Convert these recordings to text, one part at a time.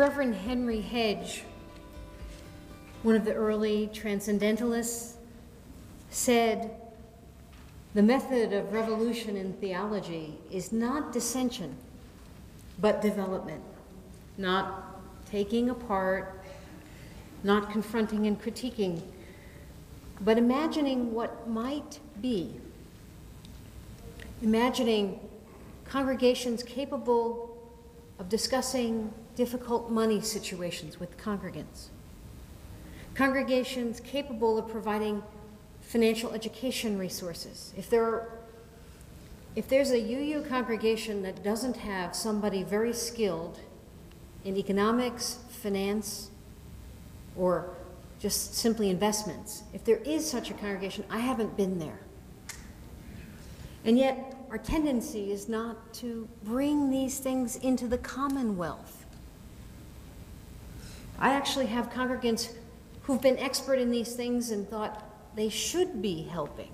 The Reverend Henry Hedge, one of the early transcendentalists, said, "The method of revolution in theology is not dissension, but development, not taking apart, not confronting and critiquing, but imagining what might be, imagining congregations capable of discussing difficult money situations with congregants, congregations capable of providing financial education resources. If there's a UU congregation that doesn't have somebody very skilled in economics, finance, or just simply investments, if there is such a congregation, I haven't been there. And yet, our tendency is not to bring these things into the Commonwealth. I actually have congregants who've been expert in these things and thought they should be helping.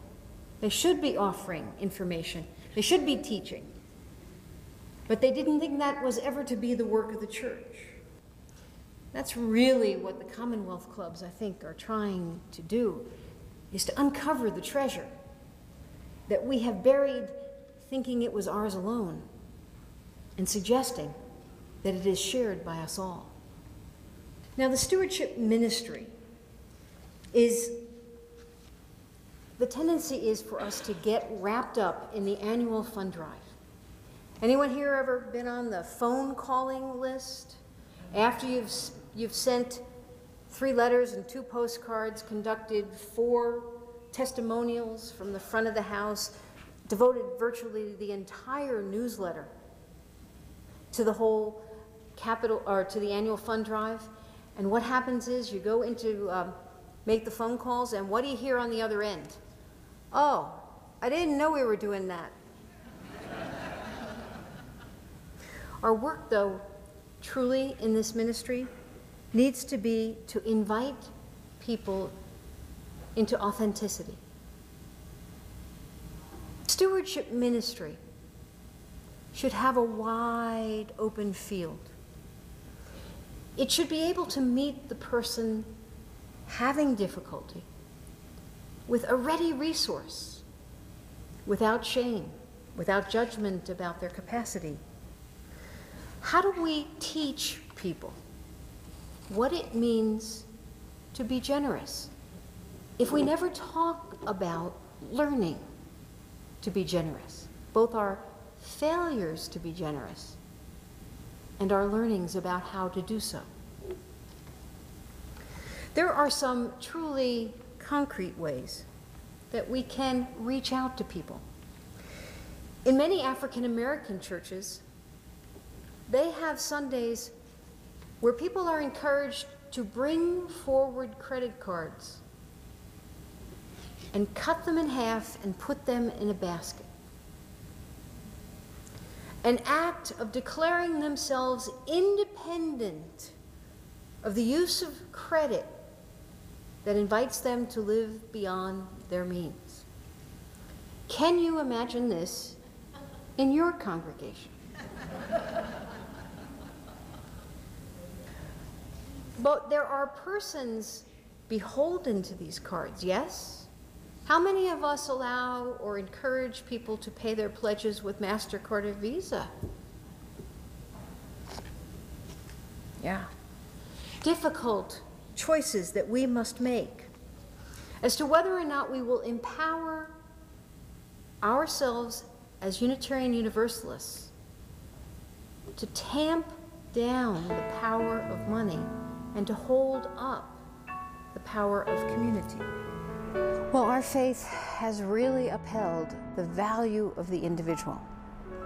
They should be offering information. They should be teaching. But they didn't think that was ever to be the work of the church. That's really what the Commonwealth clubs, I think, are trying to do, is to uncover the treasure that we have buried thinking it was ours alone and suggesting that it is shared by us all. Now, the stewardship ministry is, the tendency is for us to get wrapped up in the annual fund drive. Anyone here ever been on the phone calling list? After you've sent 3 letters and 2 postcards, conducted 4 testimonials from the front of the house, devoted virtually the entire newsletter to the whole capital, or to the annual fund drive. And what happens is you go into make the phone calls, and what do you hear on the other end? "Oh, I didn't know we were doing that." Our work, though, truly in this ministry needs to be to invite people into authenticity. Stewardship ministry should have a wide open field. It should be able to meet the person having difficulty with a ready resource, without shame, without judgment about their capacity. How do we teach people what it means to be generous if we never talk about learning to be generous, both our failures to be generous and our learnings about how to do so? There are some truly concrete ways that we can reach out to people. In many African American churches, they have Sundays where people are encouraged to bring forward credit cards and cut them in half and put them in a basket. An act of declaring themselves independent of the use of credit that invites them to live beyond their means. Can you imagine this in your congregation? But there are persons beholden to these cards, yes? How many of us allow or encourage people to pay their pledges with MasterCard or Visa? Yeah. Difficult choices that we must make as to whether or not we will empower ourselves as Unitarian Universalists to tamp down the power of money and to hold up the power of community. Well, our faith has really upheld the value of the individual.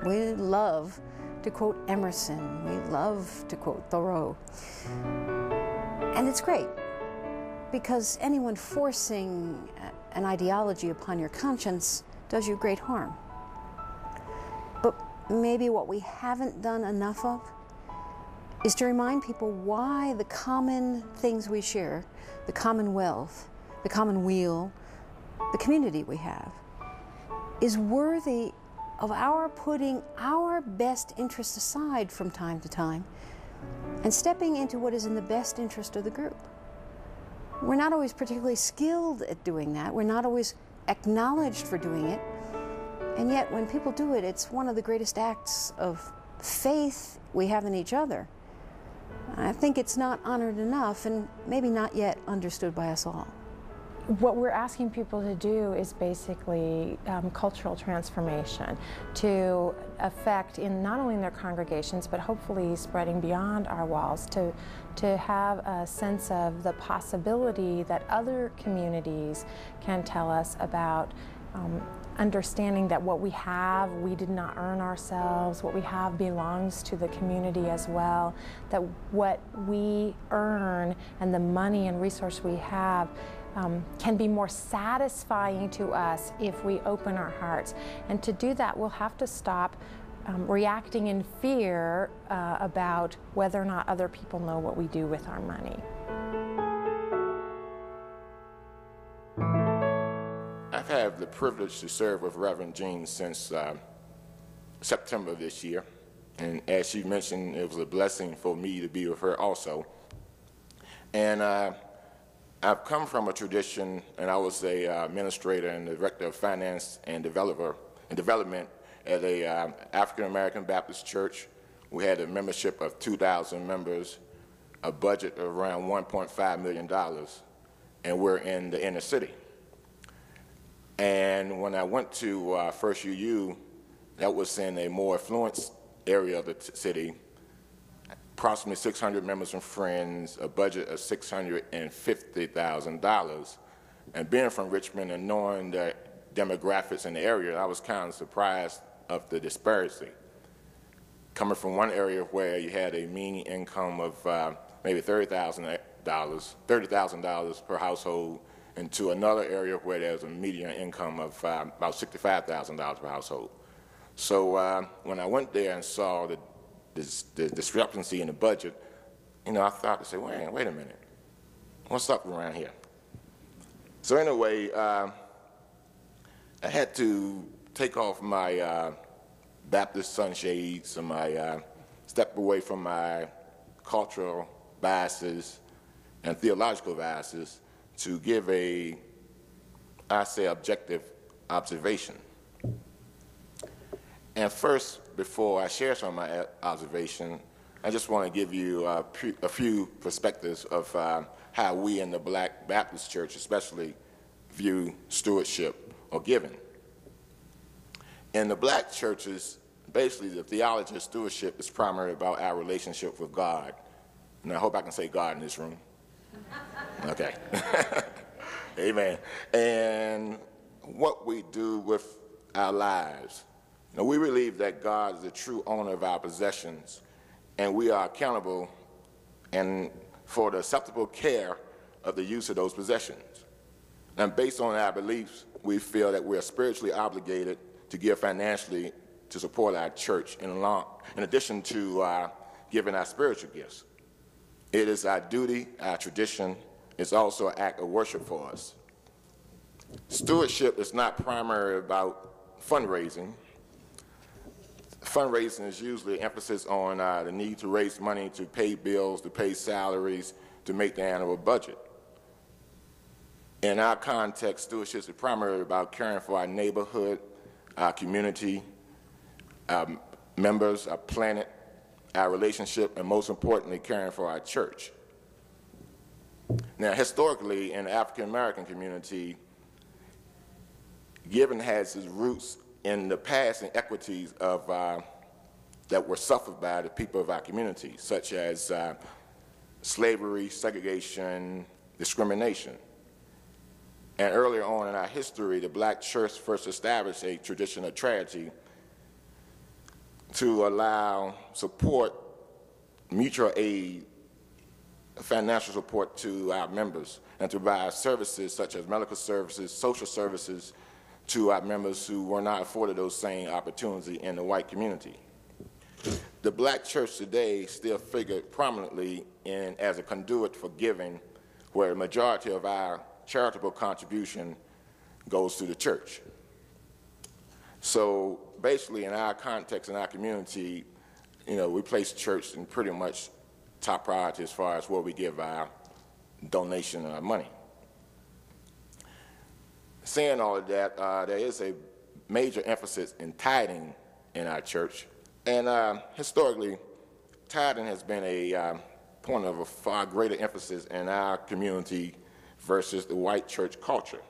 We love to quote Emerson. We love to quote Thoreau. And it's great, because anyone forcing an ideology upon your conscience does you great harm. But maybe what we haven't done enough of is to remind people why the common things we share, the commonwealth, the commonweal, the community we have, is worthy of our putting our best interests aside from time to time and stepping into what is in the best interest of the group. We're not always particularly skilled at doing that. We're not always acknowledged for doing it. And yet, when people do it, it's one of the greatest acts of faith we have in each other. I think it's not honored enough, and maybe not yet understood by us all. What we're asking people to do is basically cultural transformation to affect in not only in their congregations, but hopefully spreading beyond our walls, to have a sense of the possibility that other communities can tell us about understanding that what we have, we did not earn ourselves. What we have belongs to the community as well. That what we earn and the money and resource we have can be more satisfying to us if we open our hearts. And to do that, we'll have to stop reacting in fear about whether or not other people know what we do with our money. I've had the privilege to serve with Reverend Jean since September of this year. And as she mentioned, it was a blessing for me to be with her also. And I've come from a tradition, and I was a administrator and the director of finance and development at a African American Baptist church. We had a membership of 2,000 members, a budget of around $1.5 million, and we're in the inner city. And when I went to First UU, that was in a more affluent area of the city, approximately 600 members and friends, a budget of $650,000. And being from Richmond and knowing the demographics in the area, I was kind of surprised of the disparity. Coming from one area where you had a mean income of maybe $30,000 per household, into another area where there's a median income of about $65,000 per household. So when I went there and saw the discrepancy in the budget, I thought to say, wait a minute, what's up around here? So anyway, I had to take off my Baptist sunshades and my step away from my cultural biases and theological biases to give objective observation. And first, before I share some of my observation, I just want to give you a few perspectives of how we in the Black Baptist Church especially view stewardship or giving. In the black churches, basically the theology of stewardship is primarily about our relationship with God. And I hope I can say God in this room. Okay. Amen. And what we do with our lives. We believe that God is the true owner of our possessions, and we are accountable for the acceptable care of the use of those possessions. And based on our beliefs, we feel that we are spiritually obligated to give financially to support our church in addition to giving our spiritual gifts. It is our duty, our tradition. It's also an act of worship for us. Stewardship is not primarily about fundraising. Fundraising is usually emphasis on the need to raise money to pay bills, to pay salaries, to make the annual budget. In our context, stewardship is primarily about caring for our neighborhood, our community, our members, our planet, our relationship, and most importantly, caring for our church. Now, historically, in the African American community, giving has its roots in the past inequities of that were suffered by the people of our community, such as slavery, segregation, discrimination. And earlier on in our history, the black church first established a tradition of charity to allow support, mutual aid, financial support to our members, and to provide services such as medical services, social services to our members who were not afforded those same opportunities in the white community. The black church today still figured prominently as a conduit for giving, where the majority of our charitable contribution goes to the church. So basically in our context, in our community, we place church in pretty much top priority as far as where we give our donation and our money. Saying all of that, there is a major emphasis in tithing in our church. And historically, tithing has been a point of a far greater emphasis in our community versus the white church culture.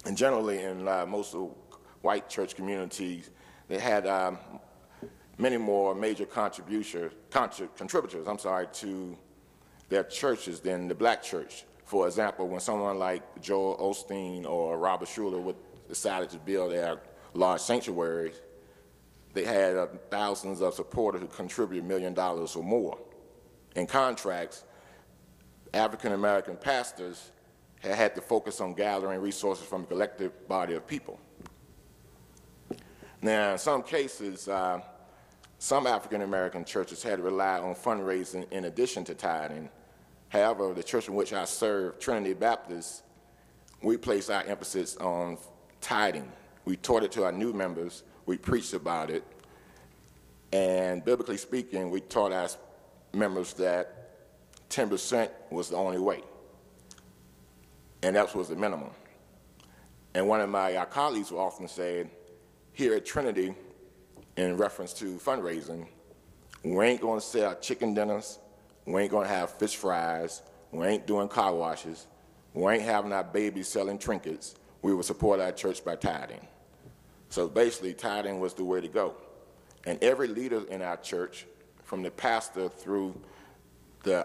And generally, in most of white church communities, they had many more major contributors to their churches than the black church. For example, when someone like Joel Osteen or Robert Schuller decided to build their large sanctuaries, they had thousands of supporters who contributed $1 million or more. In contrast, African-American pastors had to focus on gathering resources from a collective body of people. Now, in some cases, some African-American churches had to rely on fundraising in addition to tithing. However, the church in which I serve, Trinity Baptist, we place our emphasis on tithing. We taught it to our new members, we preached about it, and biblically speaking, we taught our members that 10% was the only way, and that was the minimum. And one of my colleagues will often say, here at Trinity, in reference to fundraising, we ain't going to sell chicken dinners, we ain't going to have fish fries, we ain't doing car washes, we ain't having our babies selling trinkets. We will support our church by tithing. So basically, tithing was the way to go. And every leader in our church, from the pastor through the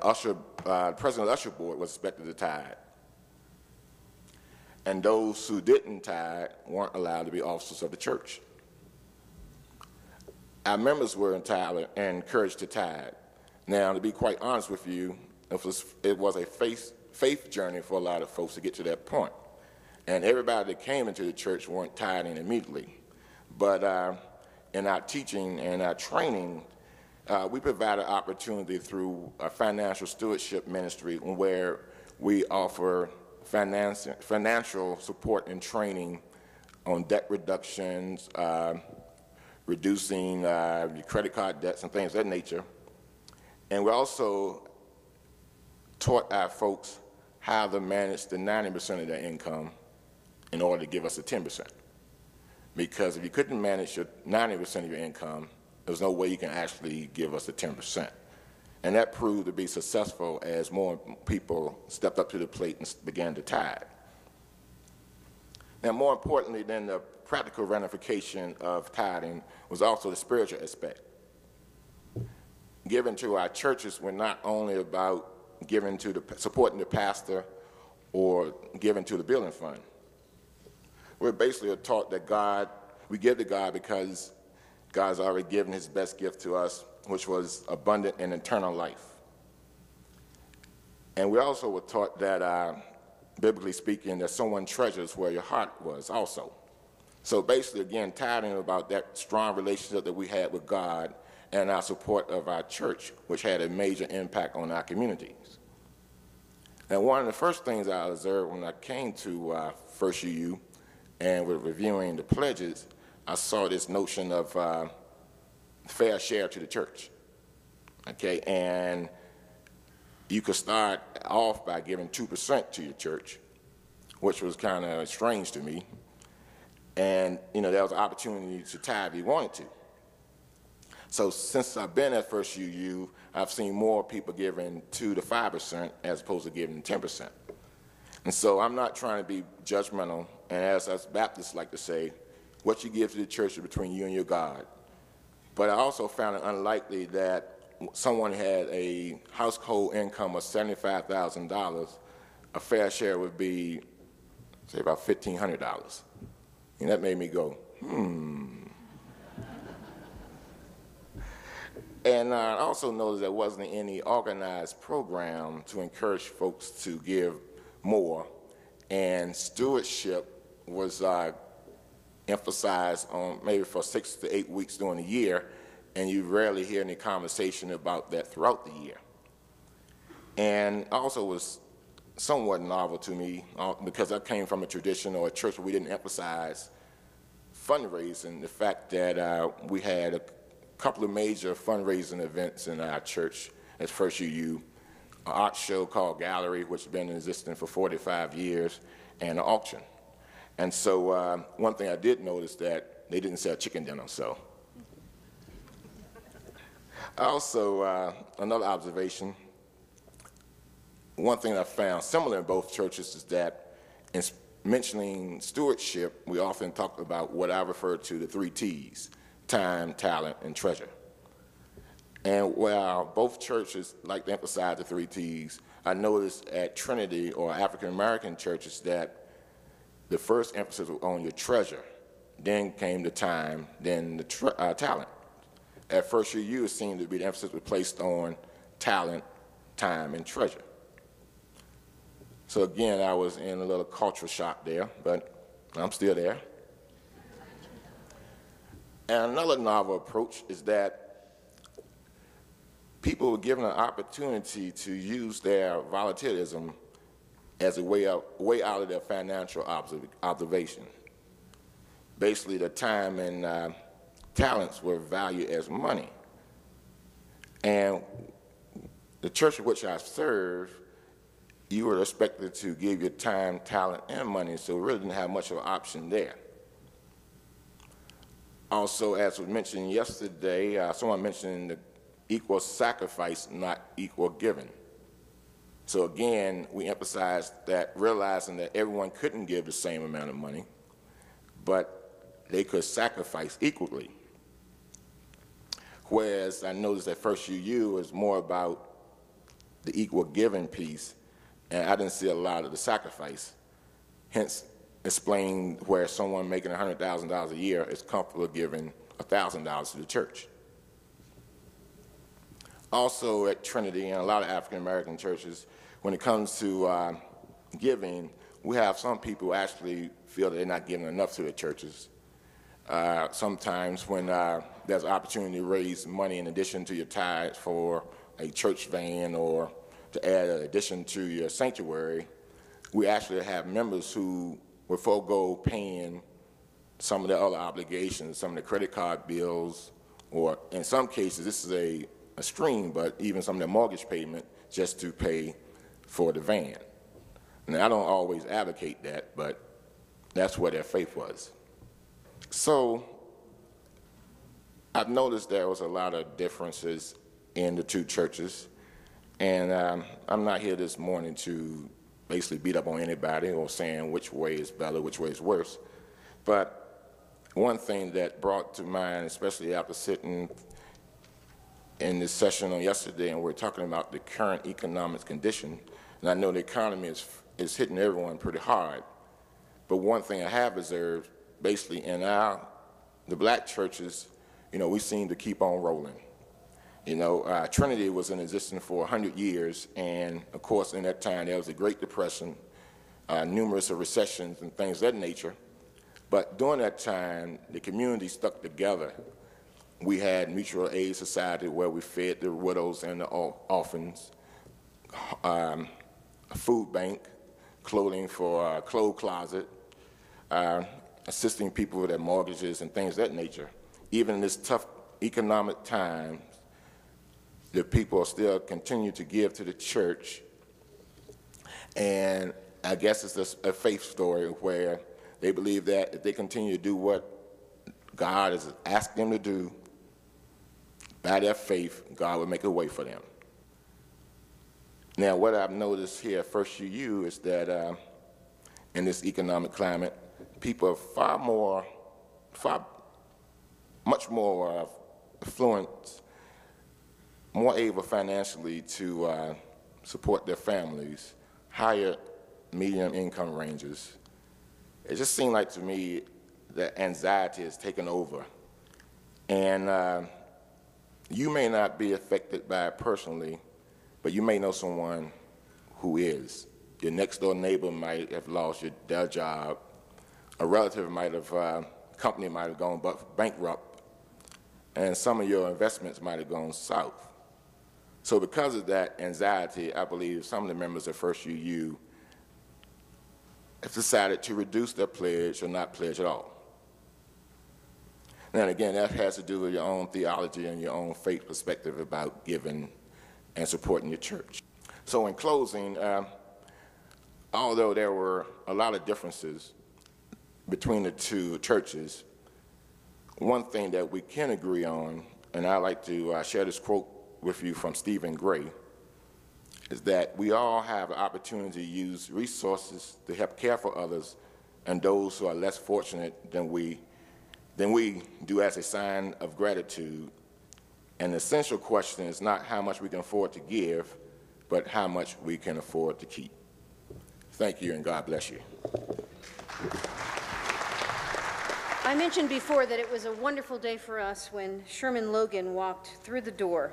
president of the usher board, was expected to tithe. And those who didn't tithe weren't allowed to be officers of the church. Our members were encouraged to tithe. Now, to be quite honest with you, it was a faith journey for a lot of folks to get to that point. And everybody that came into the church weren't tithing immediately. But in our teaching and our training, we provided opportunity through a financial stewardship ministry where we offer financial support and training on debt reductions, reducing your credit card debts and things of that nature. And we also taught our folks how to manage the 90% of their income in order to give us the 10%. Because if you couldn't manage your 90% of your income, there's no way you can actually give us the 10%. And that proved to be successful as more people stepped up to the plate and began to tithe. Now, more importantly than the practical ramification of tithing was also the spiritual aspect. Giving to our churches were not only about giving to supporting the pastor or giving to the building fund. We're basically taught that we give to God because God's already given his best gift to us, which was abundant and eternal life. And we also were taught that, biblically speaking, that someone treasures where your heart was also. So basically, again, tithing about that strong relationship that we had with God and our support of our church, which had a major impact on our communities. And one of the first things I observed when I came to First UU and was reviewing the pledges, I saw this notion of fair share to the church. Okay, and you could start off by giving 2% to your church, which was kind of strange to me. And, there was an opportunity to tithe if you wanted to. So since I've been at First UU, I've seen more people giving 2 to 5% as opposed to giving 10%. And so I'm not trying to be judgmental, and as us Baptists like to say, what you give to the church is between you and your God. But I also found it unlikely that someone had a household income of $75,000, a fair share would be, say, about $1,500. And that made me go, And I also noticed there wasn't any organized program to encourage folks to give more. And stewardship was emphasized on maybe for 6 to 8 weeks during the year, and you rarely hear any conversation about that throughout the year. And also was somewhat novel to me because I came from a tradition or a church where we didn't emphasize fundraising, the fact that we had a couple of major fundraising events in our church at First UU, an art show called Gallery, which has been in existence for 45 years, and an auction. And so one thing I did notice that they didn't sell chicken dinner, so. Also, another observation, one thing I found similar in both churches is that in mentioning stewardship, we often talk about what I refer to the 3 T's, time, talent, and treasure. And while both churches like to emphasize the 3 T's, I noticed at Trinity or African American churches that the first emphasis was on your treasure, then came the time, then the talent. At First UU, it seemed to be the emphasis was placed on talent, time, and treasure. So again, I was in a little cultural shock there, but I'm still there. And another novel approach is that people were given an opportunity to use their volunteerism as a way out of their financial observation. Basically, the time and talents were valued as money. And the church in which I serve, you were expected to give your time, talent, and money, so we really didn't have much of an option there. Also, as was mentioned yesterday, someone mentioned the equal sacrifice, not equal giving. So again, we emphasized that, realizing that everyone couldn't give the same amount of money, but they could sacrifice equally. Whereas I noticed that First UU is more about the equal giving piece, and I didn't see a lot of the sacrifice. Hence, explain where someone making $100,000 a year is comfortable giving $1,000 to the church. Also at Trinity and a lot of African American churches, when it comes to giving, we have some people who actually feel that they're not giving enough to the churches. Sometimes when there's an opportunity to raise money in addition to your tithes for a church van or to add an addition to your sanctuary, we actually have members who will forego paying some of the other obligations, some of the credit card bills, or in some cases, this is a stream, but even some of the mortgage payment just to pay for the van. And I don't always advocate that, but that's where their faith was. So I've noticed there was a lot of differences in the two churches, and I'm not here this morning to basically beat up on anybody or saying which way is better, which way is worse. But one thing that brought to mind, especially after sitting in this session on yesterday, and we're talking about the current economic condition, and I know the economy is hitting everyone pretty hard, but one thing I have observed, basically in the black churches, we seem to keep on rolling. Trinity was in existence for 100 years, and of course in that time there was a Great Depression, numerous recessions and things of that nature, but during that time the community stuck together. We had mutual aid society where we fed the widows and the orphans, a food bank, clothing for a clothes closet, assisting people with their mortgages and things of that nature. Even in this tough economic time, the people still continue to give to the church. And I guess it's a faith story where they believe that if they continue to do what God has asked them to do, by their faith, God will make a way for them. Now, what I've noticed here at First UU is that in this economic climate, people are much more affluent, more able financially to support their families, higher medium income ranges. It just seemed like to me that anxiety has taken over. And you may not be affected by it personally, but you may know someone who is. Your next door neighbor might have lost their job. A relative company might have gone bankrupt, and some of your investments might have gone south. So because of that anxiety, I believe some of the members of First UU have decided to reduce their pledge or not pledge at all. And again, that has to do with your own theology and your own faith perspective about giving and supporting your church. So in closing, although there were a lot of differences between the two churches, one thing that we can agree on, and I like to share this quote with you from Stephen Gray, is that we all have an opportunity to use resources to help care for others and those who are less fortunate than we do as a sign of gratitude. And the essential question is not how much we can afford to give, but how much we can afford to keep. Thank you, and God bless you. I mentioned before that it was a wonderful day for us when Sherman Logan walked through the door.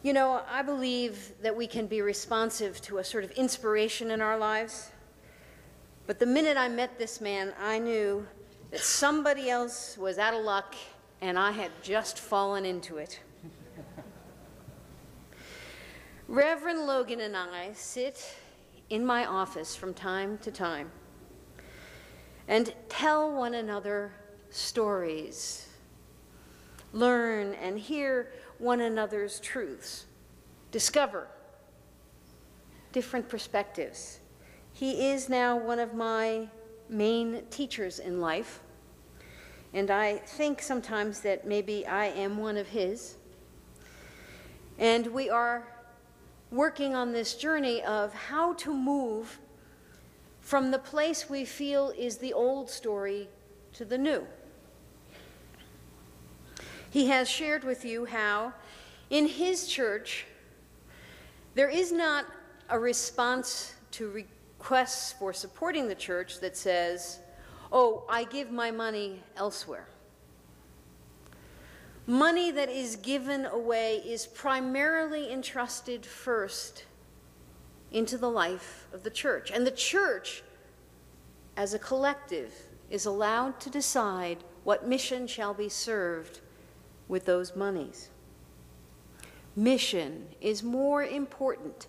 You know, I believe that we can be responsive to a sort of inspiration in our lives. But the minute I met this man, I knew that somebody else was out of luck and I had just fallen into it. Reverend Logan and I sit in my office from time to time and tell one another stories, learn and hear one another's truths, discover different perspectives. He is now one of my main teachers in life, and I think sometimes that maybe I am one of his. And we are working on this journey of how to move from the place we feel is the old story to the new. He has shared with you how in his church there is not a response to requests for supporting the church that says, oh, I give my money elsewhere. Money that is given away is primarily entrusted first into the life of the church. And the church, as a collective, is allowed to decide what mission shall be served with those monies. Mission is more important,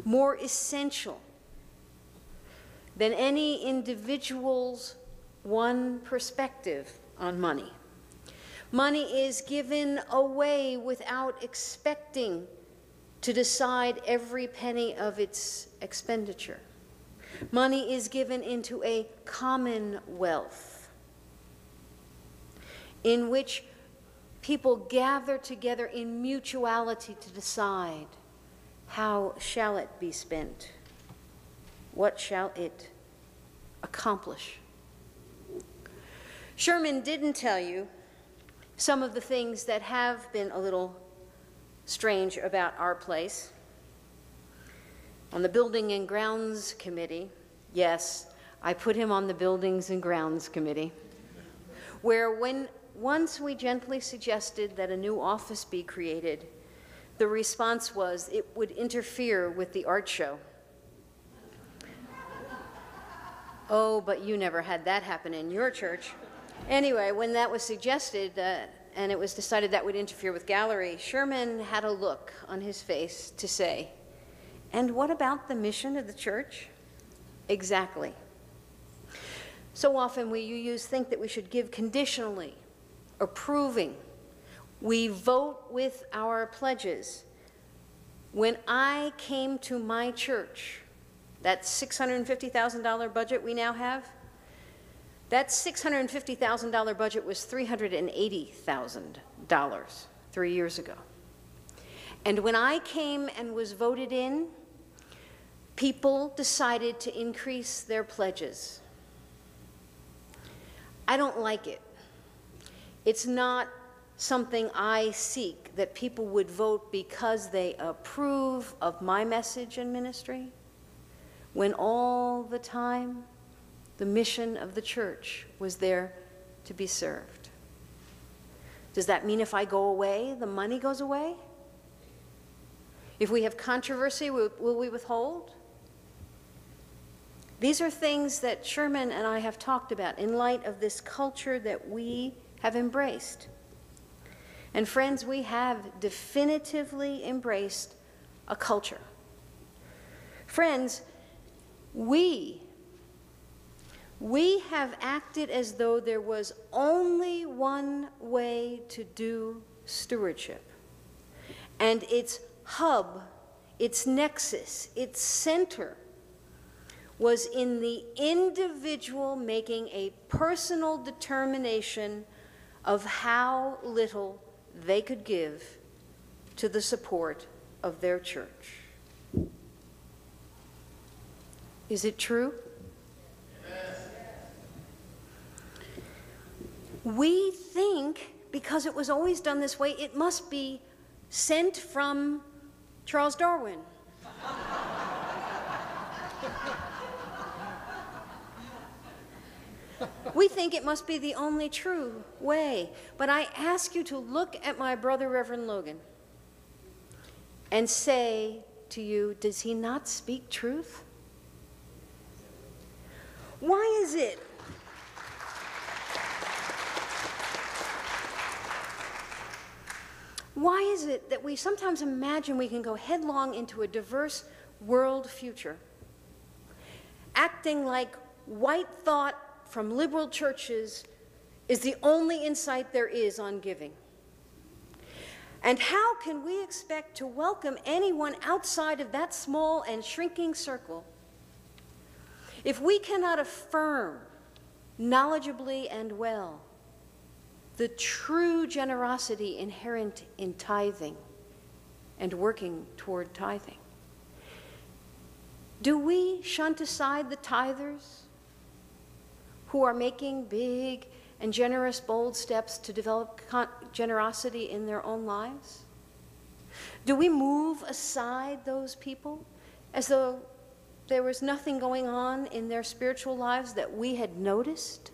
more essential than any individual's one perspective on money. Money is given away without expecting to decide every penny of its expenditure. Money is given into a commonwealth in which people gather together in mutuality to decide how shall it be spent, what shall it accomplish. Sherman didn't tell you some of the things that have been a little strange about our place. On the Building and Grounds Committee, yes, I put him on the Buildings and Grounds Committee, where once we gently suggested that a new office be created, the response was it would interfere with the art show. Oh, but you never had that happen in your church. Anyway, when that was suggested, and it was decided that would interfere with gallery, Sherman had a look on his face to say, and what about the mission of the church? Exactly. So often you think that we should give conditionally, approving. We vote with our pledges. When I came to my church, that $650,000 budget we now have, that $650,000 budget was $380,000 3 years ago. And when I came and was voted in, people decided to increase their pledges. I don't like it. It's not something I seek, that people would vote because they approve of my message and ministry, when all the time the mission of the church was there to be served. Does that mean if I go away, the money goes away? If we have controversy, will we withhold? These are things that Sherman and I have talked about in light of this culture that we have embraced. And friends, we have definitively embraced a culture. Friends, we have acted as though there was only one way to do stewardship. and its hub, its nexus, its center was in the individual making a personal determination of how little they could give to the support of their church. Is it true? We think, because it was always done this way, it must be sent from Charles Darwin. We think it must be the only true way. But I ask you to look at my brother, Reverend Logan, and say to you, does he not speak truth? Why is it? Why is it that we sometimes imagine we can go headlong into a diverse world future, acting like white thought from liberal churches is the only insight there is on giving? And how can we expect to welcome anyone outside of that small and shrinking circle if we cannot affirm knowledgeably and well the true generosity inherent in tithing and working toward tithing? Do we shunt aside the tithers who are making big and generous, bold steps to develop generosity in their own lives? Do we move aside those people as though there was nothing going on in their spiritual lives that we had noticed?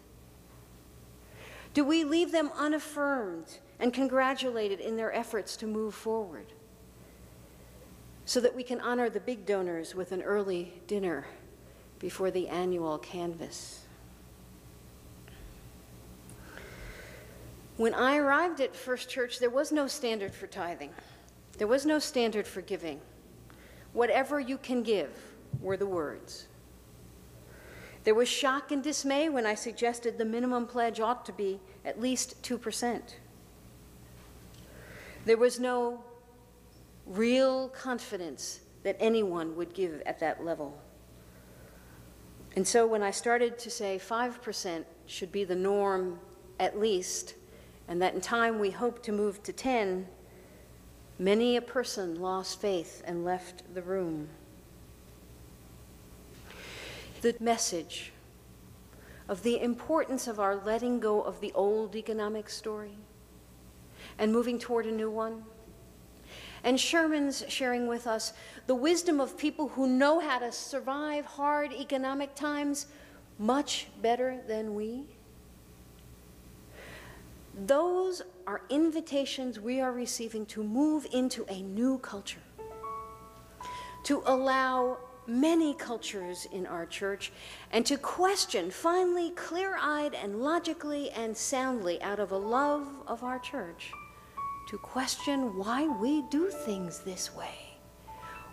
Do we leave them unaffirmed and congratulated in their efforts to move forward so that we can honor the big donors with an early dinner before the annual canvass? When I arrived at First Church, there was no standard for tithing. There was no standard for giving. Whatever you can give were the words. There was shock and dismay when I suggested the minimum pledge ought to be at least 2%. There was no real confidence that anyone would give at that level. And so when I started to say 5% should be the norm at least, and that in time we hope to move to 10, many a person lost faith and left the room. The message of the importance of our letting go of the old economic story and moving toward a new one. And Sherman's sharing with us the wisdom of people who know how to survive hard economic times much better than we. Those are invitations we are receiving to move into a new culture, to allow many cultures in our church, and to question, finally, clear-eyed and logically and soundly, out of a love of our church, to question why we do things this way,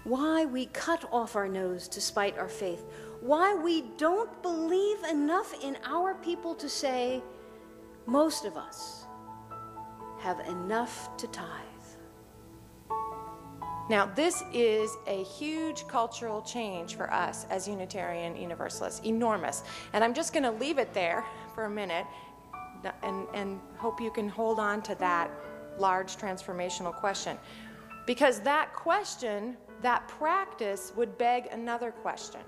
why we cut off our nose to spite our faith, why we don't believe enough in our people to say, most of us have enough to tithe. Now, this is a huge cultural change for us as Unitarian Universalists, enormous. And I'm just going to leave it there for a minute and hope you can hold on to that large transformational question. Because that question, that practice, would beg another question.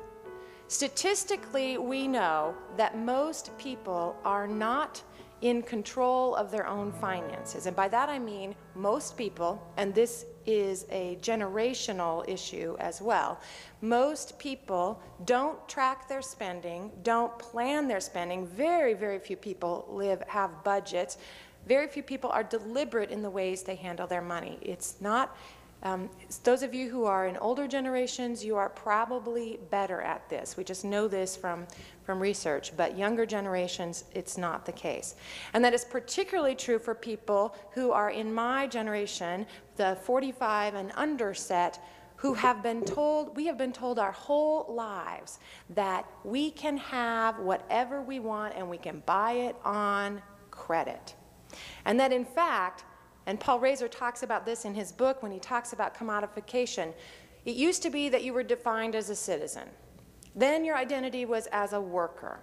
Statistically, we know that most people are not in control of their own finances. And by that I mean most people, and this is a generational issue as well, most people don't track their spending, don't plan their spending. Very, very few people have budgets. Very few people are deliberate in the ways they handle their money. It's not, those of you who are in older generations, you are probably better at this. We just know this from research, but younger generations, it's not the case. And that is particularly true for people who are in my generation, the 45 and under set, who have been told, we have been told our whole lives that we can have whatever we want and we can buy it on credit. And that in fact, And Paul Razor talks about this in his book when he talks about commodification. It used to be that you were defined as a citizen. Then your identity was as a worker.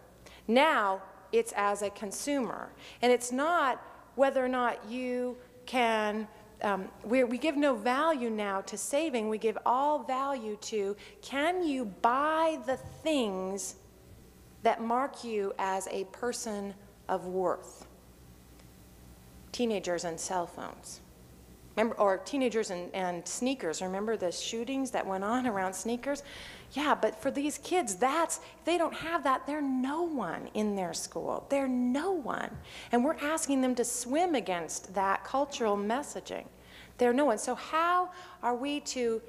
Now it's as a consumer. And it's not whether or not you can, we give no value now to saving. We give all value to, can you buy the things that mark you as a person of worth? Teenagers and cell phones. Remember, or teenagers and sneakers. Remember the shootings that went on around sneakers? Yeah, but for these kids, if they don't have that, they're no one in their school. They're no one. And we're asking them to swim against that cultural messaging. They're no one. So how are we to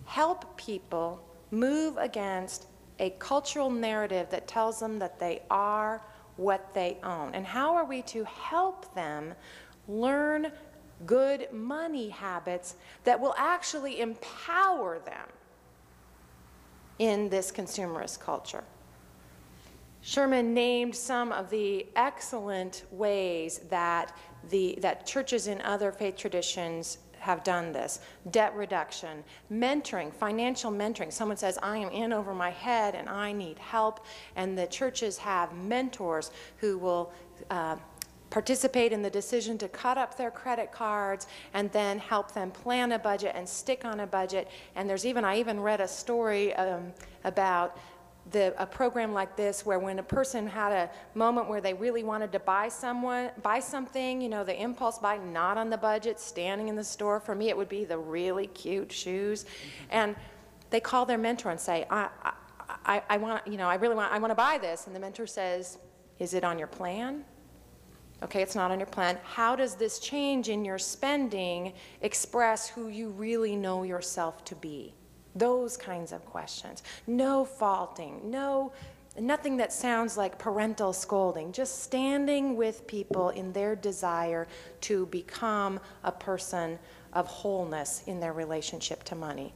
help people move against a cultural narrative that tells them that they are what they own? And how are we to help them learn good money habits that will actually empower them in this consumerist culture? Sherman named some of the excellent ways that churches in other faith traditions have done this. Debt reduction, mentoring, financial mentoring. Someone says, I am in over my head and I need help. And the churches have mentors who will participate in the decision to cut up their credit cards and then help them plan a budget and stick on a budget. And I even read a story about a program like this where when a person had a moment where they really wanted to buy something, you know, the impulse buy, not on the budget, standing in the store. For me, it would be the really cute shoes. And they call their mentor and say, I want to buy this. And the mentor says, is it on your plan? Okay, it's not on your plan. How does this change in your spending express who you really know yourself to be? Those kinds of questions. No faulting, nothing that sounds like parental scolding, just standing with people in their desire to become a person of wholeness in their relationship to money.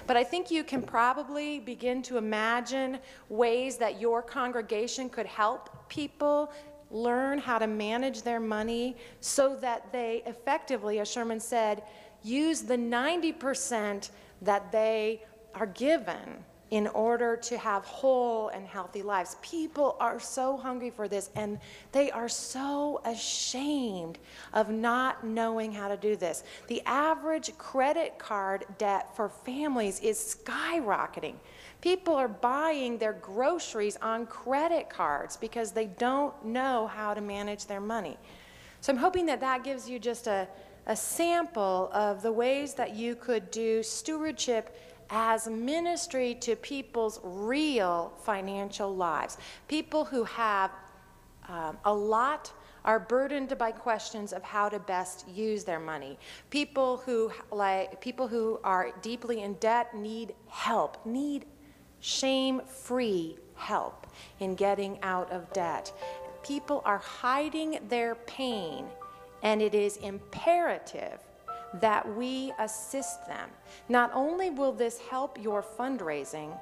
But I think you can probably begin to imagine ways that your congregation could help people learn how to manage their money so that they effectively, as Sherman said, use the 90% that they are given in order to have whole and healthy lives. People are so hungry for this, and they are so ashamed of not knowing how to do this. The average credit card debt for families is skyrocketing. People are buying their groceries on credit cards because they don't know how to manage their money. So I'm hoping that that gives you just a sample of the ways that you could do stewardship as ministry to people's real financial lives. People who have a lot are burdened by questions of how to best use their money. People who are deeply in debt need help, need shame-free help in getting out of debt. People are hiding their pain, and it is imperative that we assist them. Not only will this help your fundraising,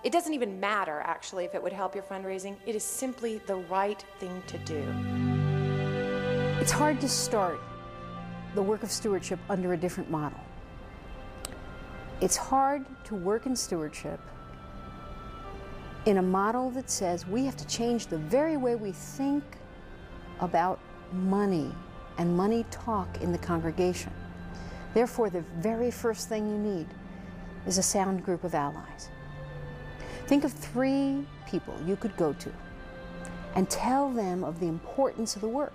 it doesn't even matter actually if it would help your fundraising, it is simply the right thing to do. It's hard to start the work of stewardship under a different model. It's hard to work in stewardship in a model that says we have to change the very way we think about money and money talk in the congregation. Therefore, the very first thing you need is a sound group of allies. Think of 3 people you could go to and tell them of the importance of the work,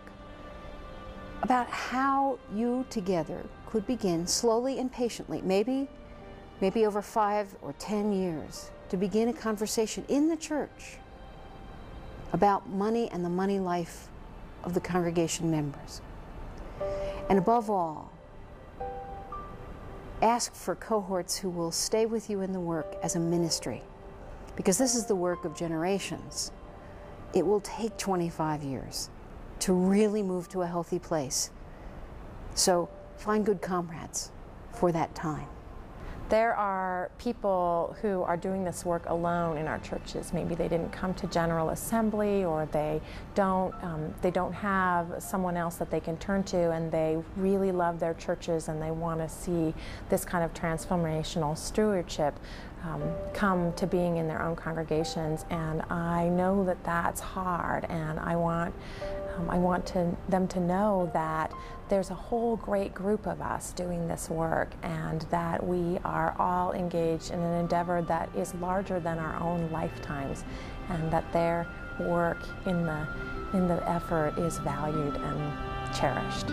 about how you together could begin slowly and patiently, maybe over 5 or 10 years, to begin a conversation in the church about money and the money life of the congregation members. And above all, ask for cohorts who will stay with you in the work as a ministry, because this is the work of generations. It will take 25 years to really move to a healthy place. So find good comrades for that time. There are people who are doing this work alone in our churches. Maybe they didn't come to General Assembly, or they don't have someone else that they can turn to, and they really love their churches and they want to see this kind of transformational stewardship come to being in their own congregations. And I know that that's hard, and I want them to know that there's a whole great group of us doing this work, and that we are all engaged in an endeavor that is larger than our own lifetimes, and that their work in the effort is valued and cherished.